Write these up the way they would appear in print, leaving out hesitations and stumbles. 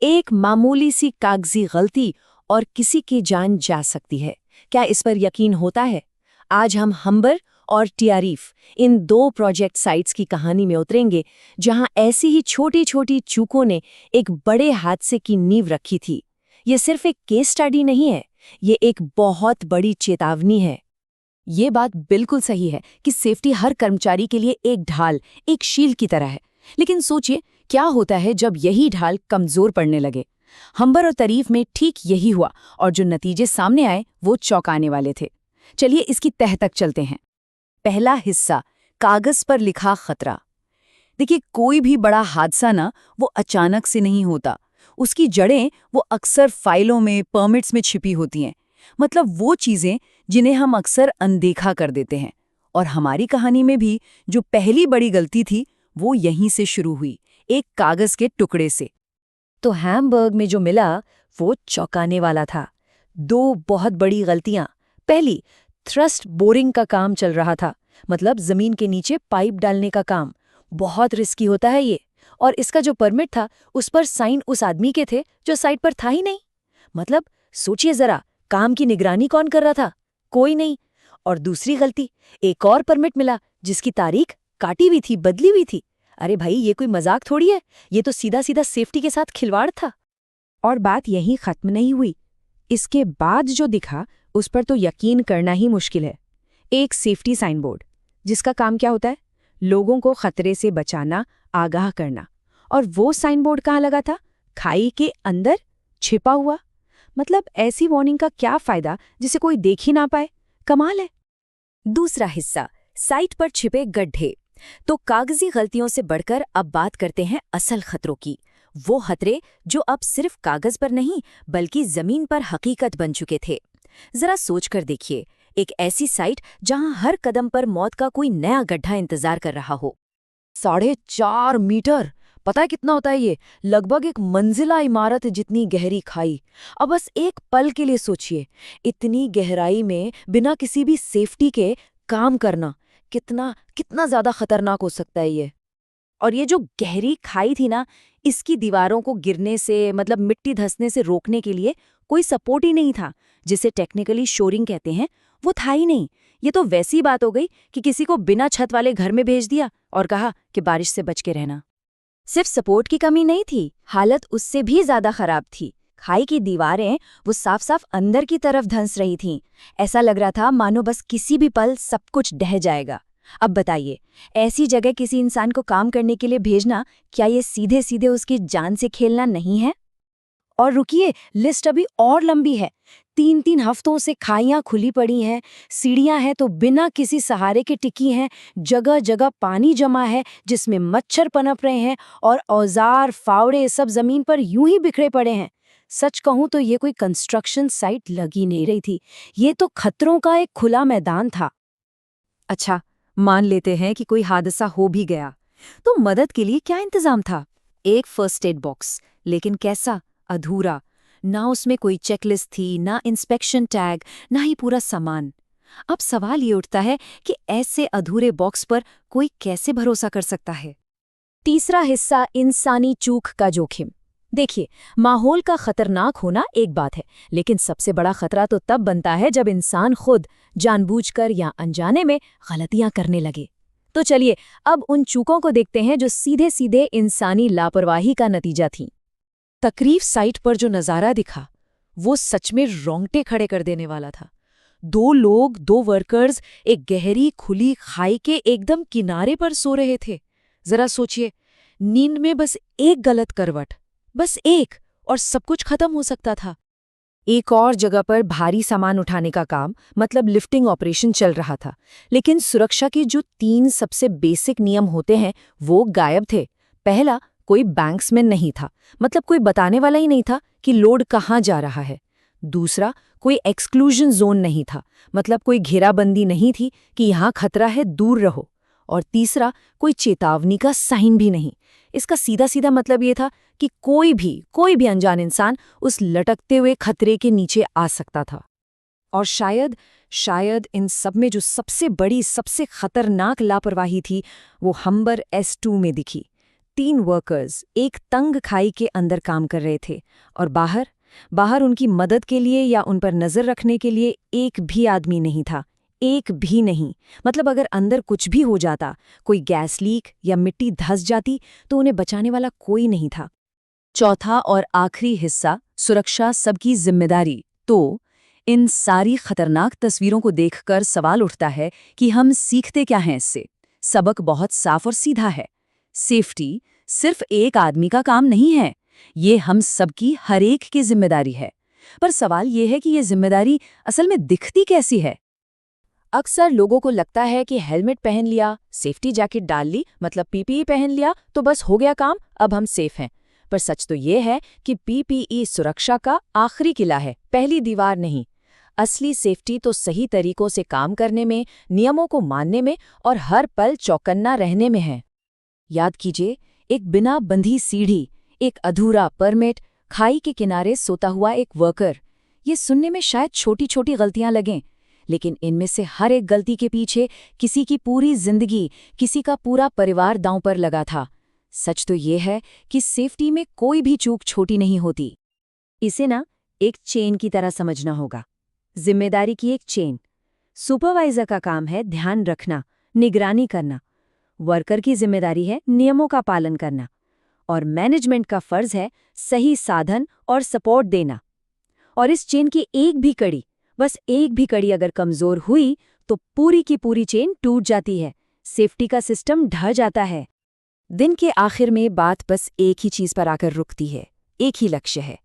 एक मामूली सी कागजी गलती और किसी की जान जा सकती है। क्या इस पर यकीन होता है? आज हम हम्बर और टियारीफ इन दो प्रोजेक्ट साइट्स की कहानी में उतरेंगे, जहां ऐसी ही छोटी छोटी चूकों ने एक बड़े हादसे की नींव रखी थी। ये सिर्फ एक केस स्टडी नहीं है, ये एक बहुत बड़ी चेतावनी है। ये बात बिल्कुल सही है कि सेफ्टी हर कर्मचारी के लिए एक ढाल, एक शील्ड की तरह है। लेकिन सोचिए, क्या होता है जब यही ढाल कमजोर पड़ने लगे? हम्बर और तारीफ में ठीक यही हुआ, और जो नतीजे सामने आए वो चौंकाने वाले थे। चलिए इसकी तह तक चलते हैं। पहला हिस्सा, कागज पर लिखा खतरा। देखिए, कोई भी बड़ा हादसा ना वो अचानक से नहीं होता। उसकी जड़ें वो अक्सर फाइलों में, परमिट्स में छिपी होती हैं। मतलब वो चीजें जिन्हें हम अक्सर अनदेखा कर देते हैं। और हमारी कहानी में भी जो पहली बड़ी गलती थी वो यहीं से शुरू हुई, एक कागज के टुकड़े से। तो हैम्बर्ग में जो मिला वो चौंकाने वाला था। दो बहुत बड़ी गलतियां। पहली, थ्रस्ट बोरिंग का काम चल रहा था, मतलब जमीन के नीचे पाइप डालने का काम। बहुत रिस्की होता है ये। और इसका जो परमिट था उस पर साइन उस आदमी के थे जो साइट पर था ही नहीं। मतलब सोचिए जरा, काम की निगरानी कौन कर रहा था? कोई नहीं। और दूसरी गलती, एक और परमिट मिला जिसकी तारीख काटी हुई थी, बदली हुई थी। अरे भाई, ये कोई मजाक थोड़ी है, ये तो सीधा सीधा सेफ्टी के साथ खिलवाड़ था। और बात यहीं खत्म नहीं हुई। इसके बाद जो दिखा उस पर तो यकीन करना ही मुश्किल है। एक सेफ्टी साइन बोर्ड, जिसका काम क्या होता है? लोगों को खतरे से बचाना, आगाह करना। और वो साइन बोर्ड कहाँ लगा था? खाई के अंदर, छिपा हुआ। मतलब ऐसी वार्निंग का क्या फायदा जिसे कोई देख ही ना पाए? कमाल है। दूसरा हिस्सा, साइट पर छिपे गड्ढे। तो कागजी गलतियों से बढ़कर अब बात करते हैं असल खतरों की। वो खतरे जो अब सिर्फ कागज पर नहीं बल्कि जमीन पर हकीकत बन चुके थे। जरा सोच कर देखिए, एक ऐसी साइट जहां हर कदम पर मौत का कोई नया गड्ढा इंतजार कर रहा हो। 4.5 मीटर, पता है कितना होता है ये? लगभग एक मंजिला इमारत जितनी गहरी खाई। अब बस एक पल के लिए सोचिए, इतनी गहराई में बिना किसी भी सेफ्टी के काम करना कितना कितना ज्यादा खतरनाक हो सकता है ये। और ये जो गहरी खाई थी ना, इसकी दीवारों को गिरने से, मतलब मिट्टी धंसने से रोकने के लिए कोई सपोर्ट ही नहीं था, जिसे टेक्निकली शोरिंग कहते हैं, वो था ही नहीं। ये तो वैसी बात हो गई कि किसी को बिना छत वाले घर में भेज दिया और कहा कि बारिश से बच के रहना। सिर्फ सपोर्ट की कमी नहीं थी, हालत उससे भी ज्यादा खराब थी। खाई की दीवारें वो साफ साफ अंदर की तरफ धंस रही थीं। ऐसा लग रहा था मानो बस किसी भी पल सब कुछ ढह जाएगा। अब बताइए, ऐसी जगह किसी इंसान को काम करने के लिए भेजना, क्या ये सीधे सीधे उसकी जान से खेलना नहीं है? और रुकिए, लिस्ट अभी और लंबी है। 3-3 हफ्तों से खाइयां खुली पड़ी हैं, सीढ़ियां हैं तो बिना किसी सहारे के टिकी हैं, जगह जगह पानी जमा है जिसमें मच्छर पनप रहे हैं, और औजार फावड़े सब जमीन पर यूं ही बिखरे पड़े हैं। सच कहूं तो ये कोई कंस्ट्रक्शन साइट लगी नहीं रही थी, ये तो खतरों का एक खुला मैदान था। अच्छा, मान लेते हैं कि कोई हादसा हो भी गया, तो मदद के लिए क्या इंतजाम था? एक फर्स्ट एड बॉक्स, लेकिन कैसा? अधूरा। ना उसमें कोई चेकलिस्ट थी, ना इंस्पेक्शन टैग, ना ही पूरा सामान। अब सवाल ये उठता है कि ऐसे अधूरे बॉक्स पर कोई कैसे भरोसा कर सकता है? तीसरा हिस्सा, इंसानी चूक का जोखिम। देखिए, माहौल का खतरनाक होना एक बात है, लेकिन सबसे बड़ा खतरा तो तब बनता है जब इंसान खुद जानबूझकर या अनजाने में गलतियां करने लगे। तो चलिए अब उन चूकों को देखते हैं जो सीधे सीधे इंसानी लापरवाही का नतीजा थीं। तकरीफ साइट पर जो नज़ारा दिखा वो सच में रोंगटे खड़े कर देने वाला था। 2 लोग, 2 वर्कर्स एक गहरी खुली खाई के एकदम किनारे पर सो रहे थे। जरा सोचिए, नींद में बस एक गलत करवट, बस एक, और सब कुछ खत्म हो सकता था। एक और जगह पर भारी सामान उठाने का काम, मतलब लिफ्टिंग ऑपरेशन चल रहा था, लेकिन सुरक्षा के जो 3 सबसे बेसिक नियम होते हैं वो गायब थे। पहला, कोई बैंक्समैन नहीं था, मतलब कोई बताने वाला ही नहीं था कि लोड कहाँ जा रहा है। दूसरा, कोई एक्सक्लूजन जोन नहीं था, मतलब कोई घेराबंदी नहीं थी कि यहाँ खतरा है, दूर रहो। और तीसरा, कोई चेतावनी का साइन भी नहीं। इसका सीधा सीधा मतलब ये था कि कोई भी अनजान इंसान उस लटकते हुए खतरे के नीचे आ सकता था। और शायद इन सब में जो सबसे बड़ी, सबसे खतरनाक लापरवाही थी वो हम्बर S2 में दिखी। 3 वर्कर्स एक तंग खाई के अंदर काम कर रहे थे और बाहर उनकी मदद के लिए या उन पर नजर रखने के लिए एक भी आदमी नहीं था, एक भी नहीं। मतलब अगर अंदर कुछ भी हो जाता, कोई गैस लीक या मिट्टी धंस जाती, तो उन्हें बचाने वाला कोई नहीं था। चौथा और आखिरी हिस्सा, सुरक्षा सबकी जिम्मेदारी। तो इन सारी खतरनाक तस्वीरों को देखकर सवाल उठता है कि हम सीखते क्या हैं इससे। सबक बहुत साफ और सीधा है। सेफ्टी सिर्फ एक आदमी का काम नहीं है, ये हम सबकी हर एक की जिम्मेदारी है। पर सवाल ये है कि ये जिम्मेदारी असल में दिखती कैसी है? अक्सर लोगों को लगता है कि हेलमेट पहन लिया, सेफ्टी जैकेट डाल ली, मतलब पीपीई पहन लिया तो बस हो गया काम, अब हम सेफ हैं। पर सच तो ये है कि पीपीई सुरक्षा का आखिरी किला है, पहली दीवार नहीं। असली सेफ्टी तो सही तरीकों से काम करने में, नियमों को मानने में और हर पल चौकन्ना रहने में है। याद कीजिए, एक बिना बंधी सीढ़ी, एक अधूरा परमिट, खाई के किनारे सोता हुआ एक वर्कर। ये सुनने में शायद छोटी छोटी गलतियां लगें, लेकिन इनमें से हर एक गलती के पीछे किसी की पूरी जिंदगी, किसी का पूरा परिवार दांव पर लगा था। सच तो ये है कि सेफ्टी में कोई भी चूक छोटी नहीं होती। इसे ना एक चेन की तरह समझना होगा, जिम्मेदारी की एक चेन। सुपरवाइजर का काम है ध्यान रखना, निगरानी करना। वर्कर की जिम्मेदारी है नियमों का पालन करना, और मैनेजमेंट का फर्ज है सही साधन और सपोर्ट देना। और इस चेन की एक भी कड़ी, बस एक भी कड़ी अगर कमजोर हुई तो पूरी की पूरी चेन टूट जाती है, सेफ्टी का सिस्टम ढह जाता है। दिन के आखिर में बात बस एक ही चीज पर आकर रुकती है, एक ही लक्ष्य है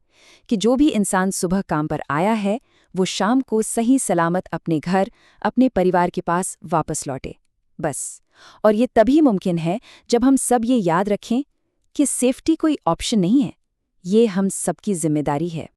कि जो भी इंसान सुबह काम पर आया है वो शाम को सही सलामत अपने घर, अपने परिवार के पास वापस लौटे, बस। और ये तभी मुमकिन है जब हम सब ये याद रखें कि सेफ्टी कोई ऑप्शन नहीं है, ये हम सबकी जिम्मेदारी है।